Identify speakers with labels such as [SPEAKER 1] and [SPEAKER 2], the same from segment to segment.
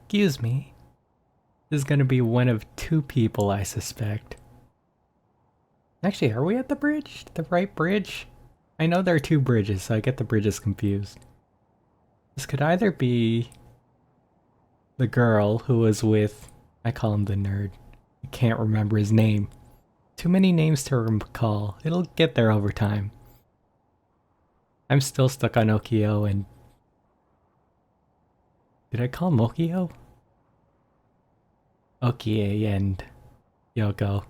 [SPEAKER 1] Excuse me. This is gonna be one of two people, I suspect. Actually, are we at the bridge? The right bridge? I know there are two bridges, so I get the bridges confused. This could either be the girl who was with... I call him the nerd. I can't remember his name. Too many names to recall. It'll get there over time. I'm still stuck on Ukiyo and... Did I call him Ukiyo? Ukiyo and Yoko.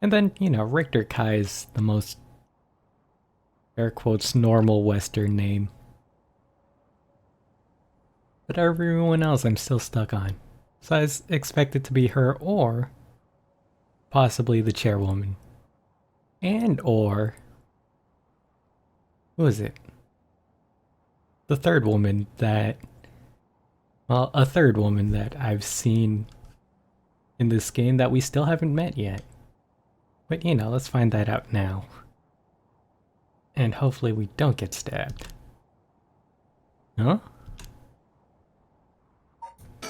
[SPEAKER 1] And then, you know, Richter Kai is the most, air quotes, normal Western name. But everyone else I'm still stuck on. So I expect it to be her or possibly the chairwoman. And or... Who is it? The third woman that... Well, a third woman that I've seen in this game that we still haven't met yet. But you know, let's find that out now. And hopefully we don't get stabbed. Huh? Is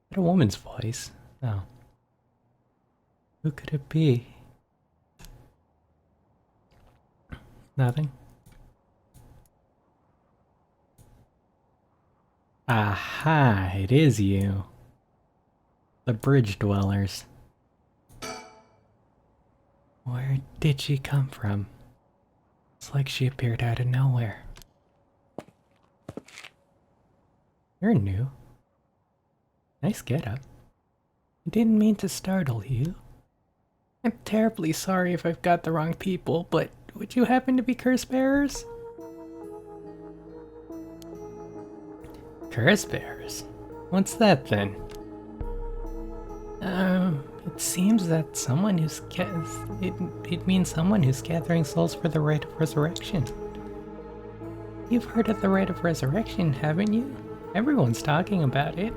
[SPEAKER 1] that a woman's voice? Oh. Who could it be? Nothing? Aha, it is you. The bridge dwellers. Where did she come from? It's like she appeared out of nowhere. You're new. Nice getup. I didn't mean to startle you. I'm terribly sorry if I've got the wrong people, but would you happen to be curse bearers? Curse bearers? What's that then? It seems that someone who's it means someone who's gathering souls for the rite of resurrection. You've heard of the rite of resurrection, haven't you? Everyone's talking about it.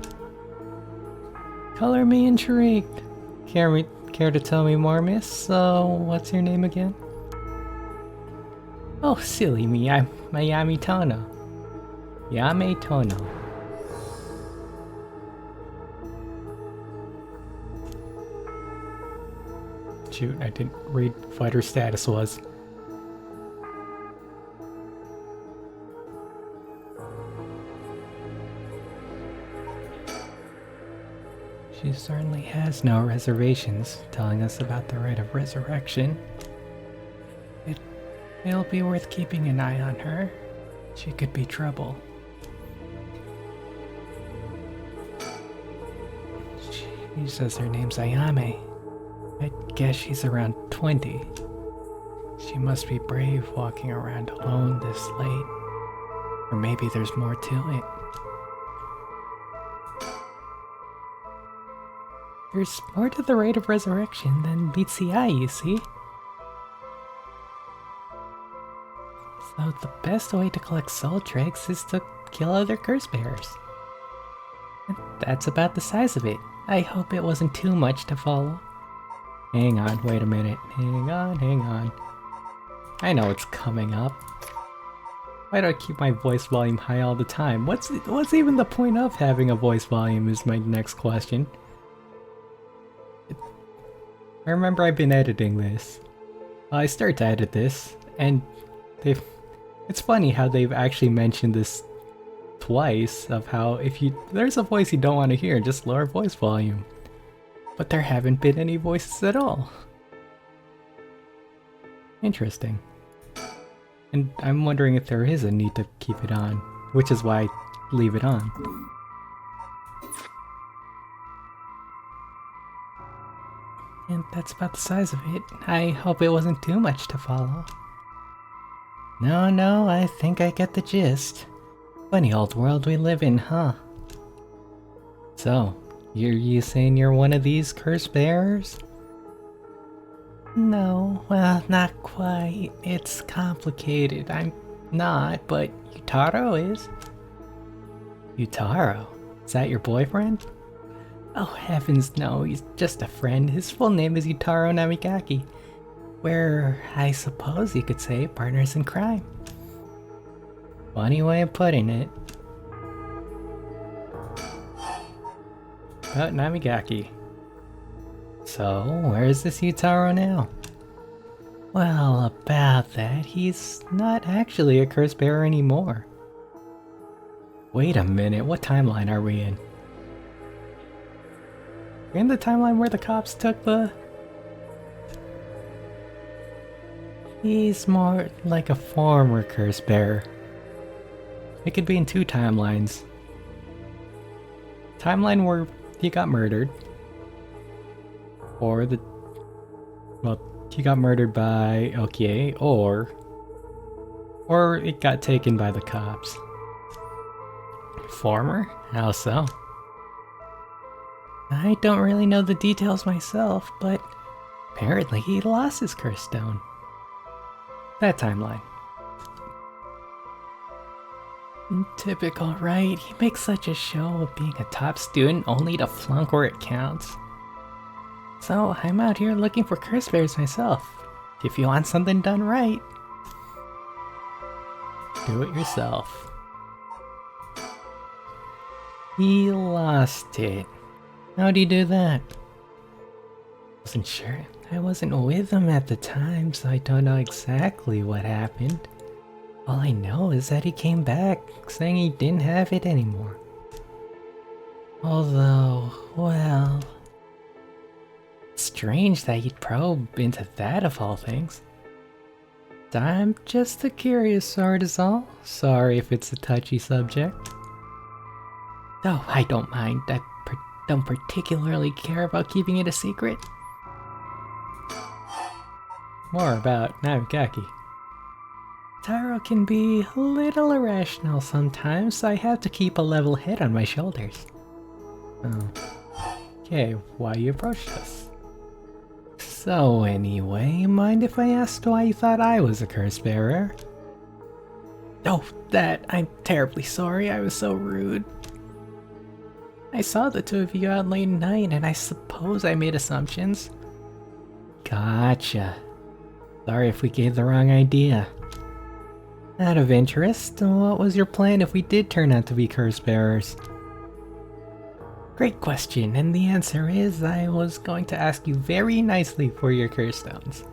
[SPEAKER 1] Color me intrigued. Care to tell me more, miss? So, what's your name again? Oh, silly me, I'm Mayami Tono. Yame Tono. Shoot, I didn't read what her status was. She certainly has no reservations telling us about the rite of resurrection. It'll be worth keeping an eye on her. She could be trouble. She says her name's Ayame. I guess she's around 20. She must be brave walking around alone this late. Or maybe there's more to it. There's more to the rite of resurrection than meets the eye, you see. So the best way to collect soul dregs is to kill other curse bearers. And that's about the size of it. I hope it wasn't too much to follow. Hang on, wait a minute. Hang on. I know it's coming up. Why do I keep my voice volume high all the time? What's even the point of having a voice volume is my next question. I remember I've been editing this. I started to edit this, and it's funny how they've actually mentioned this twice, of how if there's a voice you don't want to hear, just lower voice volume. But there haven't been any voices at all. Interesting. And I'm wondering if there is a need to keep it on, which is why I leave it on. And that's about the size of it. I hope it wasn't too much to follow. No, I think I get the gist. Funny old world we live in, huh? So, you saying you're one of these curse bearers? No, well, not quite. It's complicated. I'm not, but Yutaro is. Yutaro? Is that your boyfriend? Oh heavens no, he's just a friend. His full name is Yutaro Namigaki. We're, I suppose you could say, partners in crime. Funny way of putting it. about Namigaki. So, where is this Yutaro now? Well, about that, he's not actually a curse bearer anymore. Wait a minute, what timeline are we in? We're in the timeline where the cops took the... He's more like a former curse bearer. It could be in two timelines. Timeline where he got murdered. Or the... Well, he got murdered by Ukiyo-e, or it got taken by the cops. Former? How so? I don't really know the details myself, but apparently he lost his curse stone. That timeline. Typical, right? He makes such a show of being a top student only to flunk where it counts. So I'm out here looking for curse bears myself. If you want something done right, do it yourself. He lost it. How'd he do that? Wasn't sure. I wasn't with him at the time, so I don't know exactly what happened. All I know is that he came back saying he didn't have it anymore. Although, well... strange that you'd probe into that of all things. I'm just a curious sort is all. Sorry if it's a touchy subject. Though I don't mind, I don't particularly care about keeping it a secret. More about Namigaki. Taro can be a little irrational sometimes, so I have to keep a level head on my shoulders. Oh. Okay, why you approached us? So anyway, mind if I asked why you thought I was a curse bearer? Oh, that. I'm terribly sorry, I was so rude. I saw the two of you out late at night, and I suppose I made assumptions. Gotcha. Sorry if we gave the wrong idea. Out of interest, what was your plan if we did turn out to be curse bearers? Great question, and the answer is I was going to ask you very nicely for your curse stones.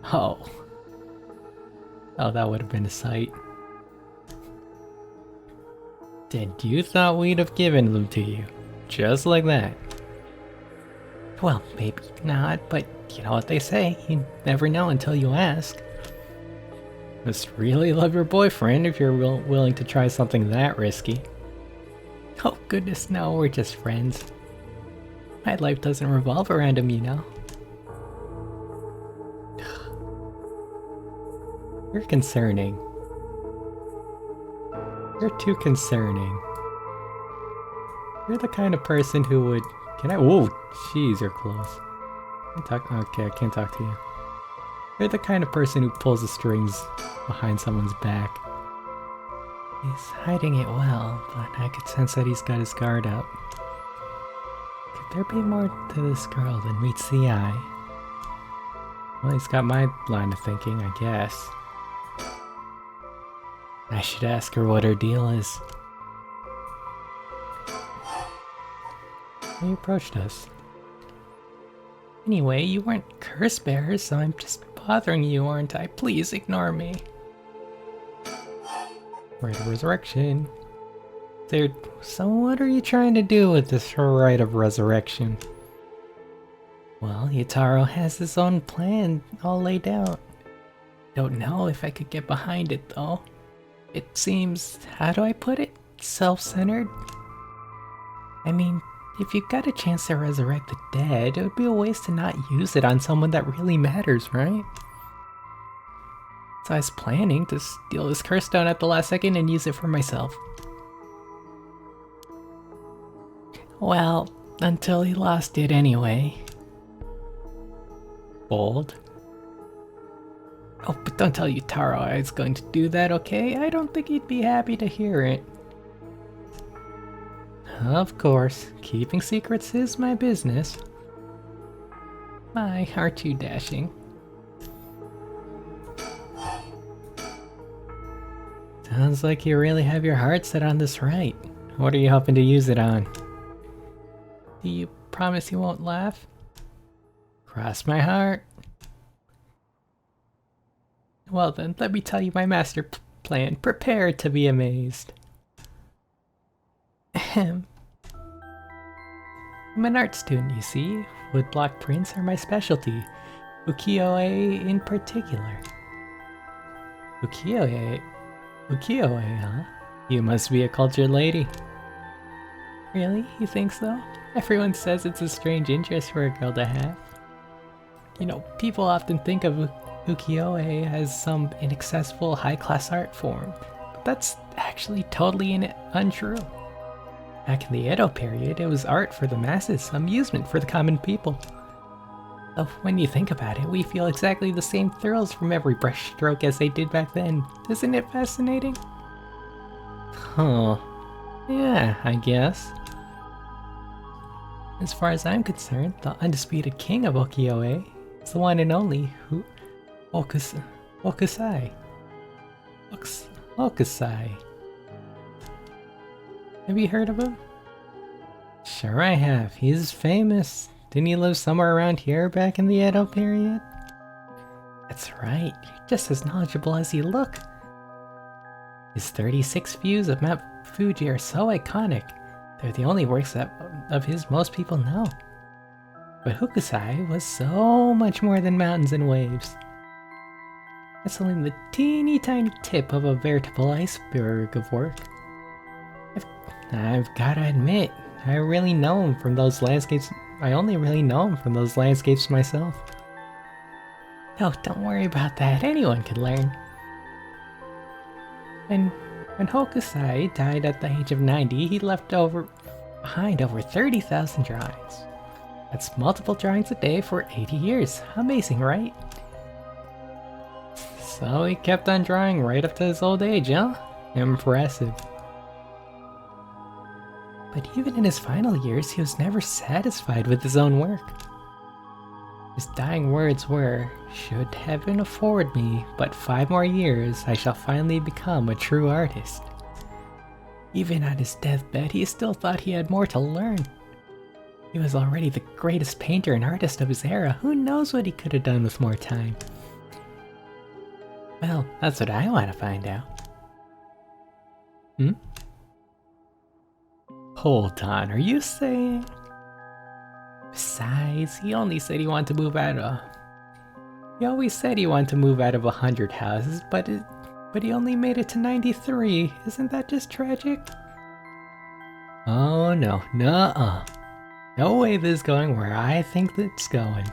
[SPEAKER 1] Oh. Oh, that would have been a sight. And you thought we'd have given them to you, just like that. Well, maybe not, but you know what they say, you never know until you ask. Must really love your boyfriend if you're willing to try something that risky. Oh goodness, no, we're just friends. My life doesn't revolve around him, you know. You're concerning. You're too concerning. You're the kind of person who would... Can I... Whoa! Jeez, you're close. Okay, I can't talk to you. You're the kind of person who pulls the strings behind someone's back. He's hiding it well, but I could sense that he's got his guard up. Could there be more to this girl than meets the eye? Well, he's got my line of thinking, I guess. I should ask her what her deal is. He approached us. Anyway, you weren't curse bearers, so I'm just bothering you, aren't I? Please ignore me. Rite of resurrection. Dude, so what are you trying to do with this rite of resurrection? Well, Yutaro has his own plan all laid out. Don't know if I could get behind it though. It seems, how do I put it? Self-centered? I mean, if you've got a chance to resurrect the dead, it would be a waste to not use it on someone that really matters, right? So I was planning to steal this curse stone at the last second and use it for myself. Well, until he lost it anyway. Bold. Oh, but don't tell Yutaro I was going to do that, okay? I don't think he'd be happy to hear it. Of course, keeping secrets is my business. My, aren't you dashing? Sounds like you really have your heart set on this rite. What are you hoping to use it on? Do you promise you won't laugh? Cross my heart. Well then, let me tell you my master plan. Prepare to be amazed. Ahem. I'm an art student, you see. Woodblock prints are my specialty. Ukiyo-e in particular. Ukiyo-e? Ukiyo-e, huh? You must be a cultured lady. Really? You think so? Everyone says it's a strange interest for a girl to have. You know, people often think of Ukiyo-e as some inaccessible high-class art form, but that's actually totally untrue. Back in the Edo period, it was art for the masses, amusement for the common people. So when you think about it, we feel exactly the same thrills from every brushstroke as they did back then. Isn't it fascinating? Huh. Yeah, I guess. As far as I'm concerned, the undisputed king of Ukiyo-e is the one and only Hokusai. Hokusai. Have you heard of him? Sure I have. He's famous. Didn't he live somewhere around here back in the Edo period? That's right. You're just as knowledgeable as you look. His 36 views of Mount Fuji are so iconic. They're the only works of his most people know. But Hokusai was so much more than mountains and waves. That's only the teeny tiny tip of a veritable iceberg of work. I've gotta admit, I really know him from those landscapes. I only really know him from those landscapes myself. No, don't worry about that. Anyone can learn. And when Hokusai died at the age of 90, he left behind over 30,000 drawings. That's multiple drawings a day for 80 years. Amazing, right? So he kept on drawing right up to his old age, huh? Impressive. But even in his final years, he was never satisfied with his own work. His dying words were, "Should heaven afford me but 5 more years, I shall finally become a true artist." Even on his deathbed, he still thought he had more to learn. He was already the greatest painter and artist of his era. Who knows what he could have done with more time? Well, that's what I want to find out. Hold on, are you saying? Besides, he only said he wanted to move out of... He always said he wanted to move out of 100 houses, but he only made it to 93. Isn't that just tragic? Oh no, nuh-uh. No way this is going where I think it's going.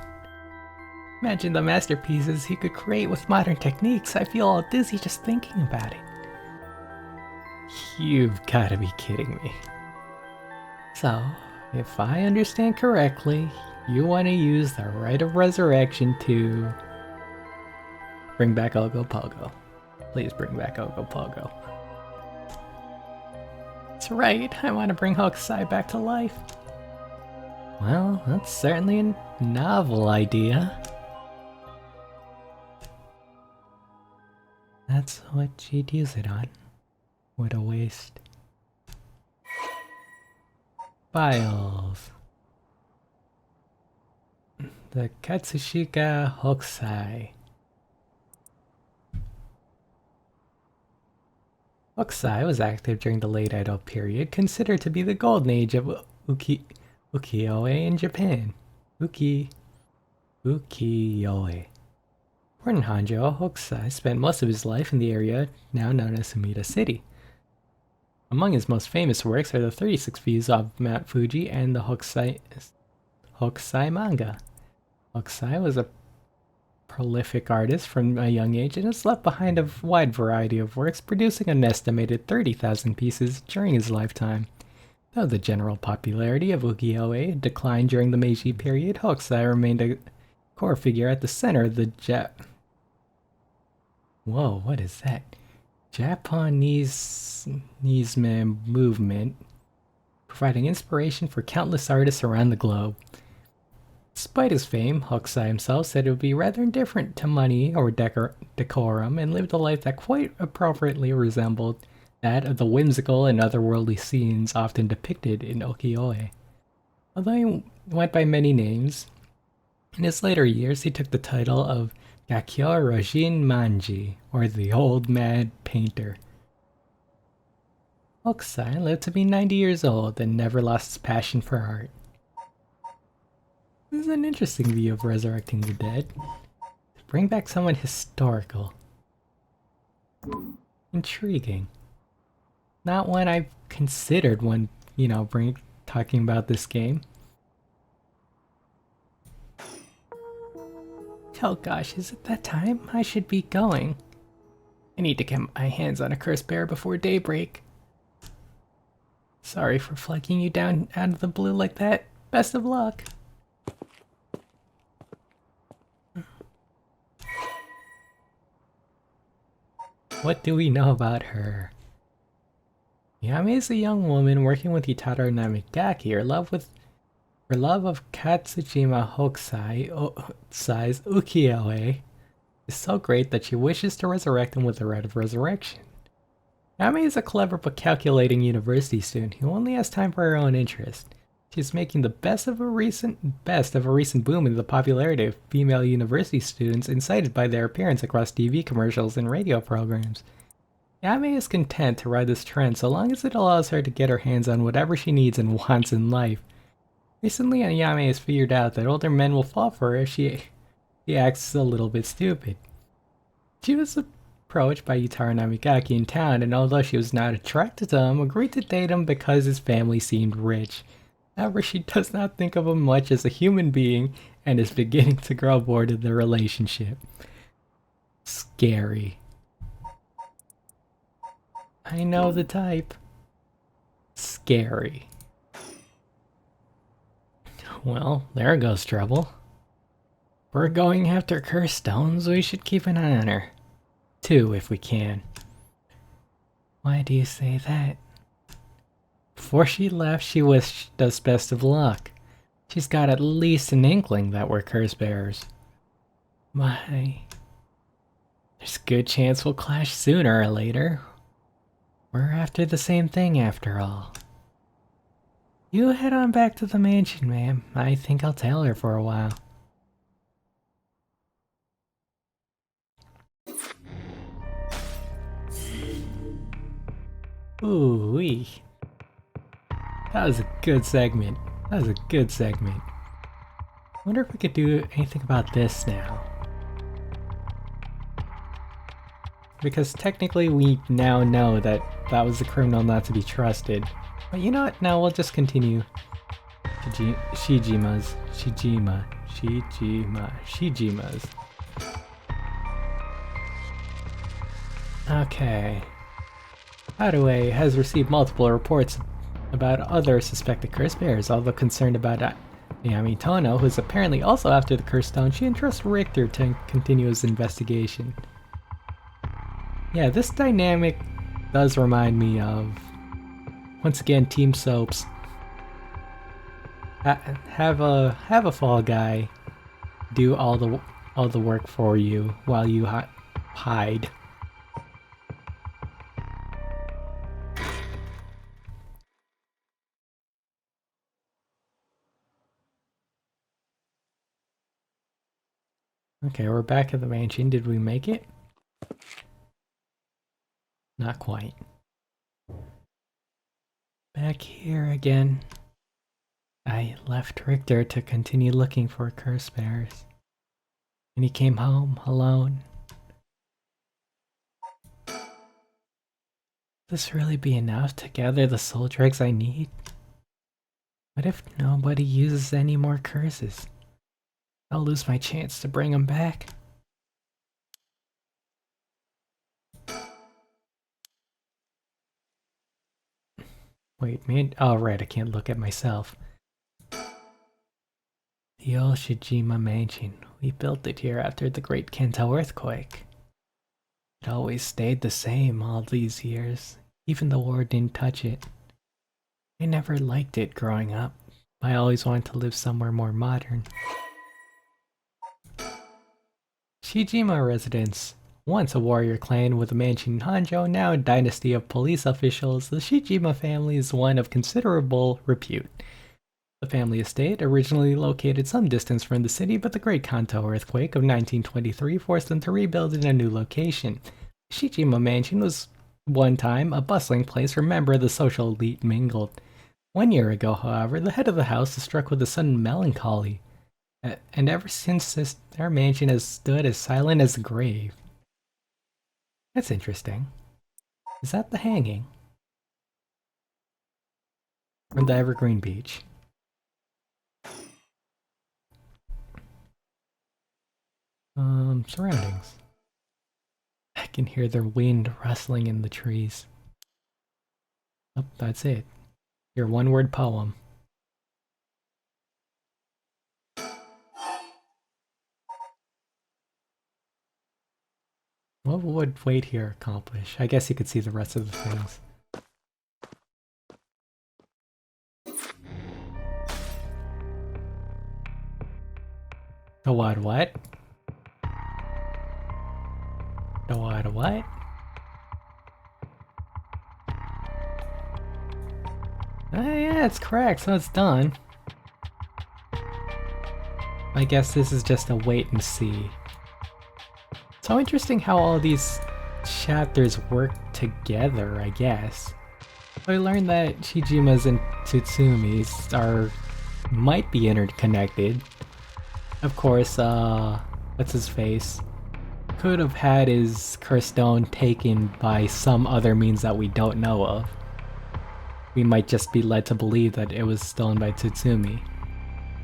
[SPEAKER 1] Imagine the masterpieces he could create with modern techniques. I feel all dizzy just thinking about it. You've gotta be kidding me. So, if I understand correctly, you want to use the Rite of Resurrection to bring back Ogopogo. Please bring back Ogopogo. That's right, I want to bring Hokusai back to life. Well, that's certainly a novel idea. That's what she'd use it on. What a waste. Files. The Katsushika Hokusai. Hokusai was active during the late Edo period, considered to be the golden age of Ukiyo-e in Japan. Ukiyo-e. Born in Honjo, Hokusai spent most of his life in the area now known as Sumida City. Among his most famous works are the 36 views of Mount Fuji and the Hokusai manga. Hokusai was a prolific artist from a young age and has left behind a wide variety of works, producing an estimated 30,000 pieces during his lifetime. Though the general popularity of Ukiyo-e declined during the Meiji period, Hokusai remained a core figure at the center of the Whoa, what is that? Japanese movement, providing inspiration for countless artists around the globe. Despite his fame, Hokusai himself said it would be rather indifferent to money or decorum and lived a life that quite appropriately resembled that of the whimsical and otherworldly scenes often depicted in Ukiyo-e. Although he went by many names, in his later years he took the title of Gakyo Rojin Manji, or the Old Mad Painter. Hokusai lived to be 90 years old and never lost his passion for art. This is an interesting view of resurrecting the dead. Bring back someone historical. Intriguing. Not one I've considered when, talking about this game. Oh gosh, is it that time? I should be going. I need to get my hands on a cursed bear before daybreak. Sorry for flagging you down out of the blue like that. Best of luck. What do we know about her? Yami is a young woman working with Yutaro Namigaki. Her love of Katsujima Hokusai's Ukiyo-e is so great that she wishes to resurrect him with the rite of resurrection. Yami is a clever but calculating university student who only has time for her own interest. She is making the best of a recent boom in the popularity of female university students incited by their appearance across TV commercials and radio programs. Yami is content to ride this trend so long as it allows her to get her hands on whatever she needs and wants in life. Recently, Yami has figured out that older men will fall for her if she acts a little bit stupid. She was approached by Yutaro Namigaki in town, and although she was not attracted to him, agreed to date him because his family seemed rich. However, she does not think of him much as a human being and is beginning to grow bored of the relationship. Scary. I know the type. Scary. Well, there goes trouble. We're going after cursed stones, we should keep an eye on her. 2 if we can. Why do you say that? Before she left, she wished us best of luck. She's got at least an inkling that we're curse bearers. There's a good chance we'll clash sooner or later. We're after the same thing after all. You head on back to the mansion, ma'am. I think I'll tail her for a while. Ooh-wee. That was a good segment. Wonder if we could do anything about this now. Because technically we now know that that was a criminal not to be trusted. But you know what? Now we'll just continue. Shijima's. Okay. Haruwe has received multiple reports about other suspected curse bearers. Although concerned about Yami Tono, who is apparently also after the curse stone, she entrusts Richter to continue his investigation. Yeah, this dynamic does remind me of, once again, Team Soaps. Have a fall guy do all the work for you while you hide. Okay, we're back at the mansion. Did we make it? Not quite. Back here again. I left Richter to continue looking for curse bearers. And he came home alone. Will this really be enough to gather the soul dregs I need? What if nobody uses any more curses? I'll lose my chance to bring them back. Wait, man. Oh, right, I can't look at myself. The old Shijima mansion. We built it here after the Great Kanto earthquake. It always stayed the same all these years. Even the war didn't touch it. I never liked it growing up. I always wanted to live somewhere more modern. Shijima residence. Once a warrior clan with a mansion in Honjo, now a dynasty of police officials, the Shijima family is one of considerable repute. The family estate, originally located some distance from the city, but the Great Kanto earthquake of 1923 forced them to rebuild in a new location. Shijima Mansion was one time a bustling place where members of the social elite mingled. 1 year ago, however, the head of the house was struck with a sudden melancholy, and ever since their mansion has stood as silent as the grave. That's interesting. Is that the hanging? From the Evergreen Beach? Surroundings. I can hear the wind rustling in the trees. Oh, that's it. Your one-word poem. What would wait here accomplish? I guess you could see the rest of the things. The what? The what? Oh yeah, it's correct, so it's done. I guess this is just a wait and see. So interesting how all these chapters work together, I guess. I learned that Shijima's and Tsutsumi's might be interconnected. Of course, what's his face? Could have had his curse stone taken by some other means that we don't know of. We might just be led to believe that it was stolen by Tsutsumi.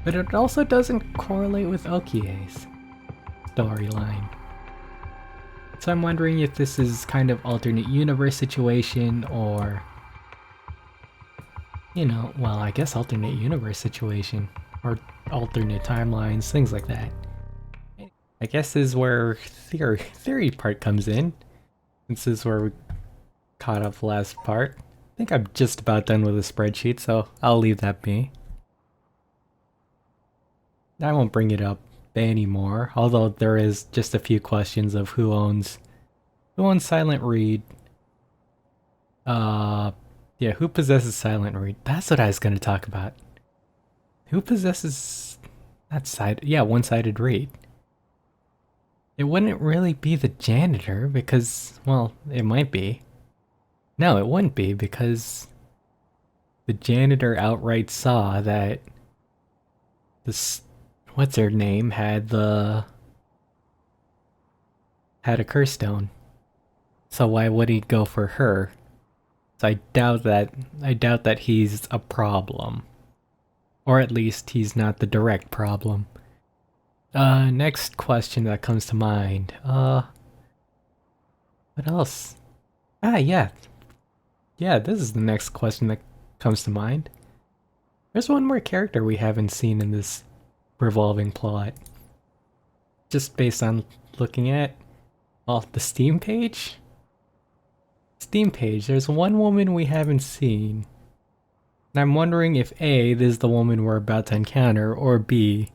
[SPEAKER 1] But it also doesn't correlate with Ukiyo-e's storyline. So I'm wondering if this is kind of alternate universe situation or... You know, well, I guess alternate universe situation. Or alternate timelines, things like that. I guess this is where theory part comes in. This is where we caught up last part. I think I'm just about done with the spreadsheet, so I'll leave that be. I won't bring it up anymore, although there is just a few questions of who owns Silent Reed. Yeah, who possesses Silent Reed? That's what I was gonna talk about. Who possesses one-sided reed? It wouldn't really be the janitor because, well, it might be. No, it wouldn't be because the janitor outright saw that this, what's her name, had a curse stone. So why would he go for her? So I doubt that he's a problem. Or at least he's not the direct problem. Next question that comes to mind. What else? Ah, yeah. Yeah, this is the next question that comes to mind. There's one more character we haven't seen in this revolving plot. Just based on looking at, well, the Steam page? Steam page, there's one woman we haven't seen. And I'm wondering if A, this is the woman we're about to encounter, or B,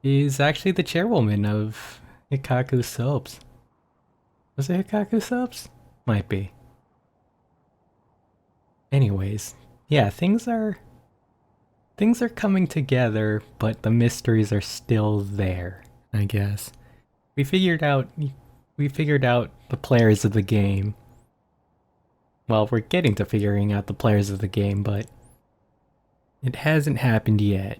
[SPEAKER 1] is actually the chairwoman of Hikaku Soaps. Was it Hikaku Soaps? Might be. Anyways, yeah, things are coming together, but the mysteries are still there, I guess. We figured out the players of the game. Well, we're getting to figuring out the players of the game, but it hasn't happened yet.